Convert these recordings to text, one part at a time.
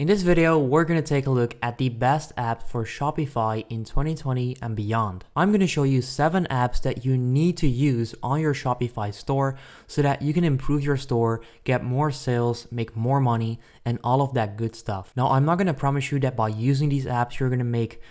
In this video, we're going to take a look at the best apps for Shopify in 2020 and beyond. I'm going to show you 7 apps that you need to use on your Shopify store so that you can improve your store, get more sales, make more money, and all of that good stuff. Now, I'm not going to promise you that by using these apps, you're going to make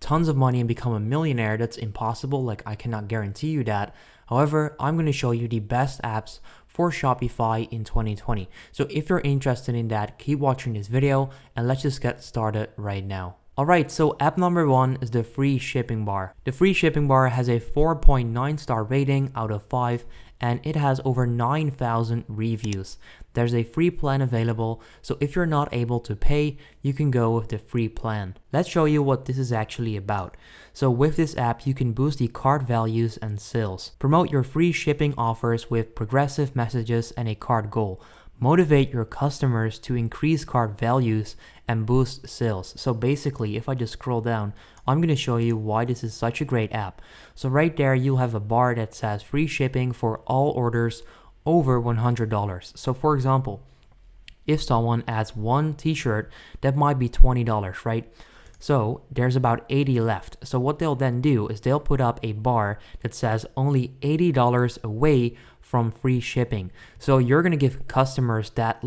tons of money and become a millionaire. That's impossible. Like, I cannot guarantee you that. However, I'm going to show you the best apps for Shopify in 2020. So if you're interested in that, keep watching this video and let's just get started right now. Alright, so app number 1 is the free shipping bar. The free shipping bar has a 4.9 star rating out of 5 and it has over 9,000 reviews. There's a free plan available, so if you're not able to pay, you can go with the free plan. Let's show you what this is actually about. So with this app, you can boost the cart values and sales. Promote your free shipping offers with progressive messages and a cart goal. Motivate your customers to increase cart values and boost sales. So basically, if I just scroll down, I'm going to show you why this is such a great app. So right there, you'll have a bar that says free shipping for all orders over $100. So for example, if someone adds one t-shirt, that might be $20, right? So there's about 80 left. So what they'll then do is they'll put up a bar that says only $80 away from free shipping. So you're going to give customers that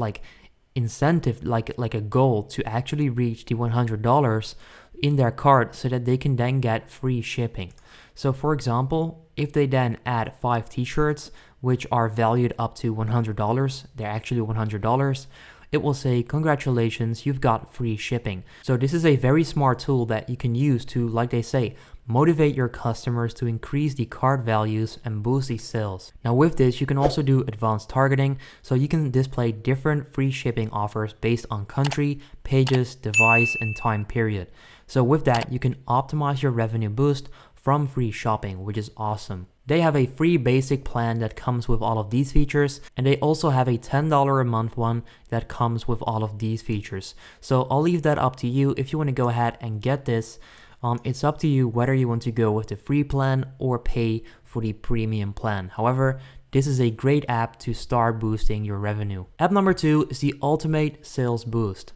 incentive, like a goal to actually reach the $100 in their cart so that they can then get free shipping. So for example, if they then add 5 t-shirts, which are valued up to $100, they're actually $100, it will say, congratulations, you've got free shipping. So this is a very smart tool that you can use to, like they say, motivate your customers to increase the cart values and boost the sales. Now with this, you can also do advanced targeting, so you can display different free shipping offers based on country, pages, device, and time period. So with that, you can optimize your revenue boost from free shopping, which is awesome. They have a free basic plan that comes with all of these features, and they also have a $10 a month one that comes with all of these features. So I'll leave that up to you if you want to go ahead and get this. It's up to you whether you want to go with the free plan or pay for the premium plan. However, this is a great app to start boosting your revenue. App number 2 is the Ultimate Sales Boost.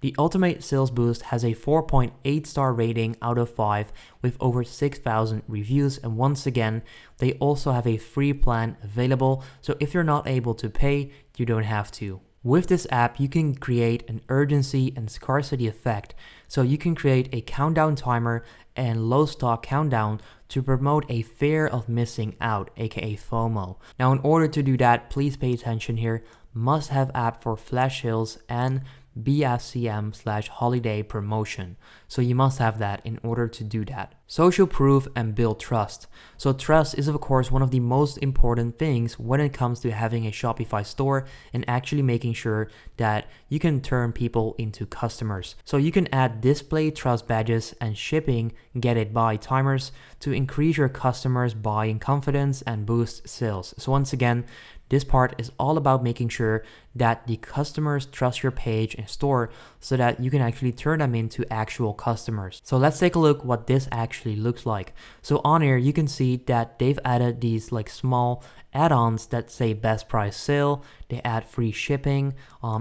The Ultimate Sales Boost has a 4.8 star rating out of 5 with over 6,000 reviews, and once again, they also have a free plan available, so if you're not able to pay, you don't have to. With this app, you can create an urgency and scarcity effect, so you can create a countdown timer and low stock countdown to promote a fear of missing out, aka FOMO. Now in order to do that, please pay attention here, must have app for flash sales and BFCM/holiday promotion. So you must have that in order to do that. Social proof and build trust. So trust is of course one of the most important things when it comes to having a Shopify store and actually making sure that you can turn people into customers. So you can add display trust badges and shipping get it by timers to increase your customers' buying confidence and boost sales. So once again, this part is all about making sure that the customers trust your page and store so that you can actually turn them into actual customers. So let's take a look what this actually looks like. So on here, you can see that they've added these small add-ons that say best price sale. They add free shipping.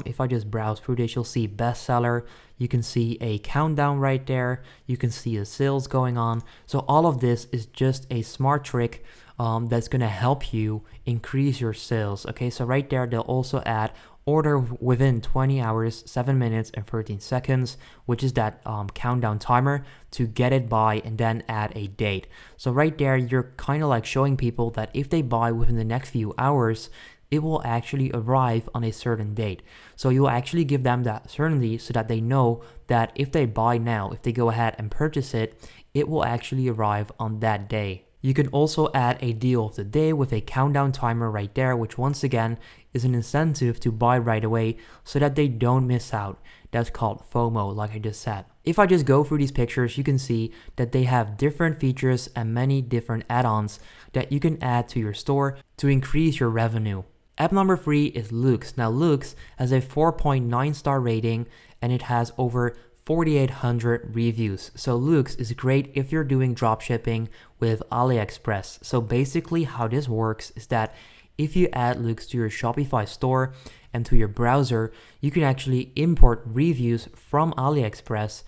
If I just browse through this, you'll see bestseller. You can see a countdown right there. You can see the sales going on. So all of this is just a smart trick that's going to help you increase your sales. Okay, so right there, they'll also add order within 20 hours, 7 minutes and 13 seconds, which is that countdown timer to get it by, and then add a date. So right there, you're kind of showing people that if they buy within the next few hours, it will actually arrive on a certain date. So you'll actually give them that certainty so that they know that if they buy now, if they go ahead and purchase it, it will actually arrive on that day. You can also add a deal of the day with a countdown timer right there, which once again is an incentive to buy right away so that they don't miss out. That's called FOMO, like I just said. If I just go through these pictures, you can see that they have different features and many different add-ons that you can add to your store to increase your revenue. App number 3 is Lux. Now Lux has a 4.9 star rating and it has over 4,800 reviews. So Lux is great if you're doing dropshipping with AliExpress. So basically how this works is that if you add links to your Shopify store and to your browser, you can actually import reviews from AliExpress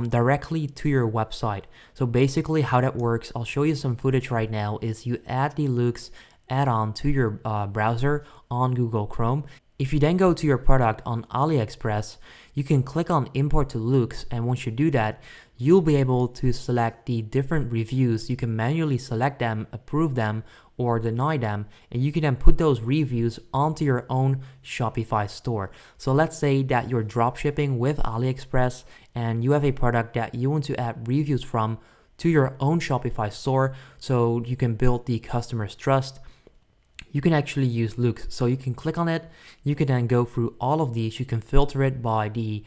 directly to your website. So basically how that works, I'll show you some footage right now, is you add the Loox add-on to your browser on Google Chrome. If you then go to your product on AliExpress, you can click on import to Loox, and once you do that, you'll be able to select the different reviews. You can manually select them, approve them, or deny them, and you can then put those reviews onto your own Shopify store. So let's say that you're dropshipping with AliExpress and you have a product that you want to add reviews from to your own Shopify store so you can build the customer's trust. You can actually use Loox. So you can click on it. You can then go through all of these. You can filter it by the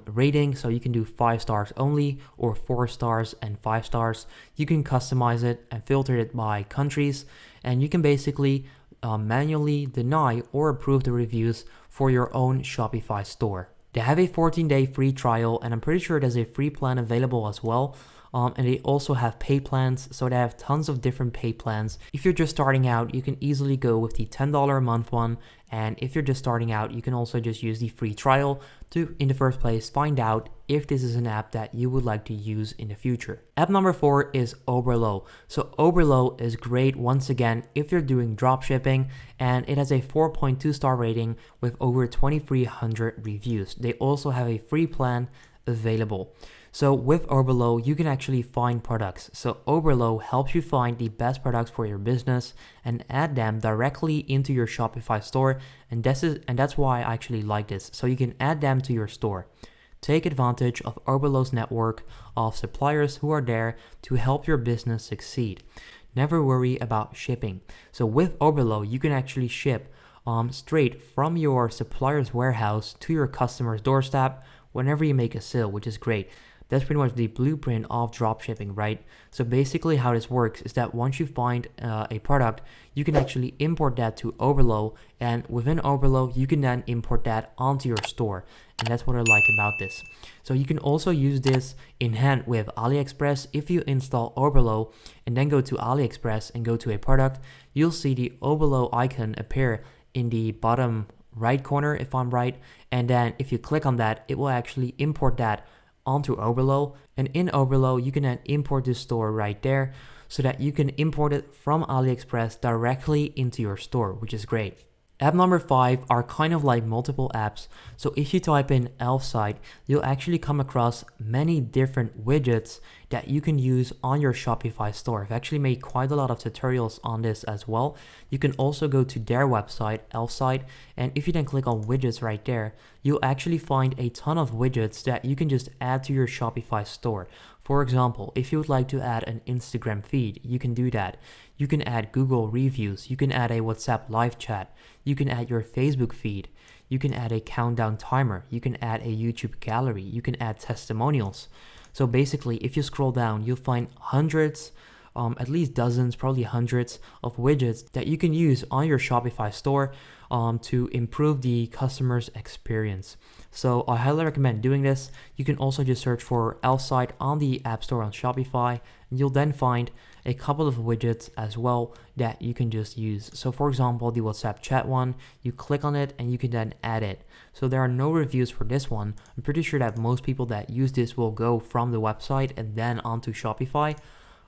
rating. So you can do 5 stars only, or 4 stars and 5 stars. You can customize it and filter it by countries. And you can basically manually deny or approve the reviews for your own Shopify store. They have a 14-day free trial, and I'm pretty sure there's a free plan available as well. And they also have paid plans, so they have tons of different paid plans. If you're just starting out, you can easily go with the $10 a month one. And if you're just starting out, you can also just use the free trial to, in the first place, find out if this is an app that you would like to use in the future. App number 4 is Oberlo. So Oberlo is great once again if you're doing dropshipping, and it has a 4.2 star rating with over 2,300 reviews. They also have a free plan available. So with Oberlo, you can actually find products. So Oberlo helps you find the best products for your business and add them directly into your Shopify store. And that's why I actually like this. So you can add them to your store. Take advantage of Oberlo's network of suppliers who are there to help your business succeed. Never worry about shipping. So with Oberlo, you can actually ship straight from your supplier's warehouse to your customer's doorstep whenever you make a sale, which is great. That's pretty much the blueprint of dropshipping, right? So basically how this works is that once you find a product, you can actually import that to Oberlo, and within Oberlo, you can then import that onto your store. And that's what I like about this. So you can also use this in hand with AliExpress. If you install Oberlo and then go to AliExpress and go to a product, you'll see the Oberlo icon appear in the bottom right corner, if I'm right. And then if you click on that, it will actually import that onto Oberlo, and in Oberlo you can then import this store right there so that you can import it from AliExpress directly into your store, which is great. App number 5 are kind of like multiple apps. So if you type in elf site, you'll actually come across many different widgets that you can use on your Shopify store. I've actually made quite a lot of tutorials on this as well. You can also go to their website, elf site, and if you then click on widgets right there, you'll actually find a ton of widgets that you can just add to your Shopify store. For example, if you would like to add an Instagram feed, you can do that. You can add Google reviews, you can add a WhatsApp live chat, you can add your Facebook feed, you can add a countdown timer, you can add a YouTube gallery, you can add testimonials. So basically, if you scroll down, you'll find hundreds, at least dozens, probably hundreds of widgets that you can use on your Shopify store to improve the customer's experience. So I highly recommend doing this. You can also just search for elf site on the App Store on Shopify, and you'll then find a couple of widgets as well that you can just use. So for example, the WhatsApp chat one, you click on it and you can then add it. So there are no reviews for this one. I'm pretty sure that most people that use this will go from the website and then onto Shopify.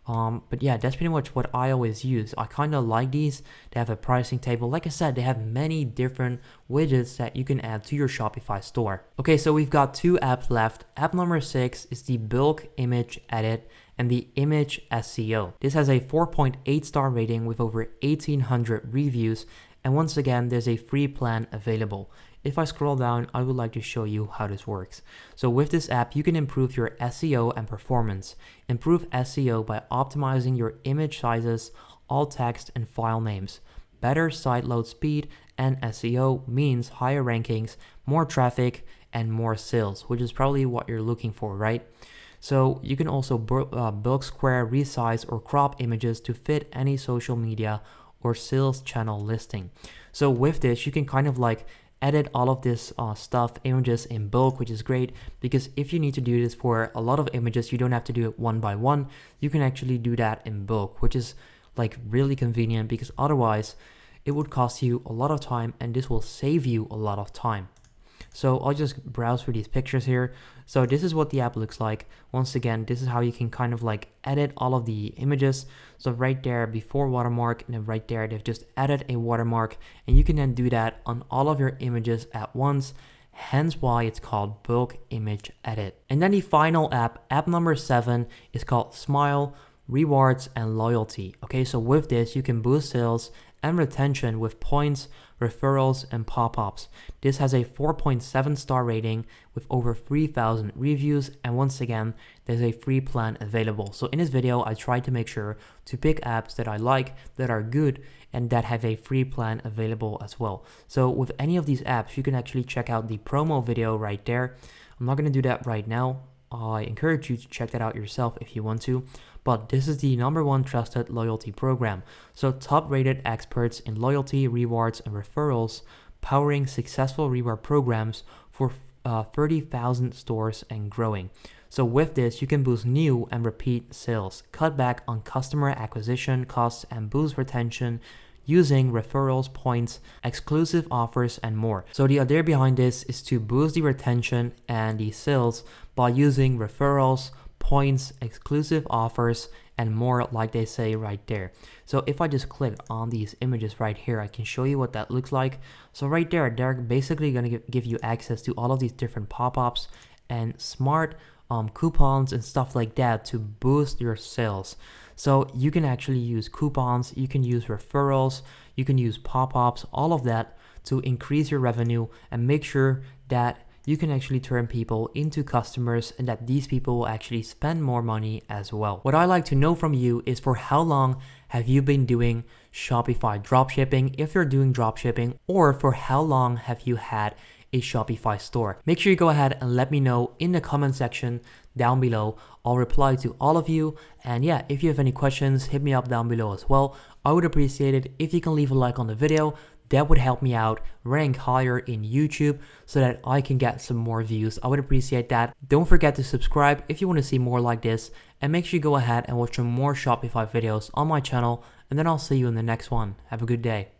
But yeah, that's pretty much what I always use. I kind of like these. They have a pricing table. Like I said, they have many different widgets that you can add to your Shopify store. Okay, so we've got 2 apps left. App number 6 is the bulk image edit and the image SEO. This has a 4.8 star rating with over 1,800 reviews. And once again, there's a free plan available. If I scroll down, I would like to show you how this works. So with this app, you can improve your SEO and performance. Improve SEO by optimizing your image sizes, alt text, and file names. Better site load speed and SEO means higher rankings, more traffic, and more sales, which is probably what you're looking for, right? So you can also bulk square, resize, or crop images to fit any social media or sales channel listing. So with this, you can kind of like edit all of this stuff, images in bulk, which is great because if you need to do this for a lot of images, you don't have to do it one by one. You can actually do that in bulk, which is like really convenient because otherwise it would cost you a lot of time, and this will save you a lot of time. So I'll just browse through these pictures here. So this is what the app looks like. Once again, this is how you can kind of like edit all of the images. So right there before watermark, and then right there, they've just added a watermark, and you can then do that on all of your images at once. Hence why it's called bulk image edit. And then the final app number 7, is called Smile, Rewards, and Loyalty. Okay, so with this, you can boost sales and retention with points, referrals, and pop-ups. This has a 4.7 star rating with over 3,000 reviews, and once again, there's a free plan available. So in this video, I tried to make sure to pick apps that I like, that are good, and that have a free plan available as well. So with any of these apps, you can actually check out the promo video right there. I'm not going to do that right now. I encourage you to check that out yourself if you want to. But this is the #1 trusted loyalty program. So top rated experts in loyalty, rewards, and referrals, powering successful reward programs for 30,000 stores and growing. So with this, you can boost new and repeat sales, cut back on customer acquisition costs, and boost retention using referrals, points, exclusive offers, and more. So the idea behind this is to boost the retention and the sales by using referrals, points, exclusive offers, and more, like they say right there. So if I just click on these images right here, I can show you what that looks like. So right there, they're basically going to give you access to all of these different pop-ups and smart coupons and stuff like that to boost your sales. So you can actually use coupons, you can use referrals, you can use pop-ups, all of that to increase your revenue and make sure that you can actually turn people into customers and that these people will actually spend more money as well. What I like to know from you is, for how long have you been doing Shopify dropshipping, if you're doing dropshipping, or for how long have you had a Shopify store? Make sure you go ahead and let me know in the comment section down below. I'll reply to all of you. And yeah, if you have any questions, hit me up down below as well. I would appreciate it if you can leave a like on the video. That would help me out rank higher in YouTube so that I can get some more views. I would appreciate that. Don't forget to subscribe if you want to see more like this, and make sure you go ahead and watch some more Shopify videos on my channel, and then I'll see you in the next one. Have a good day.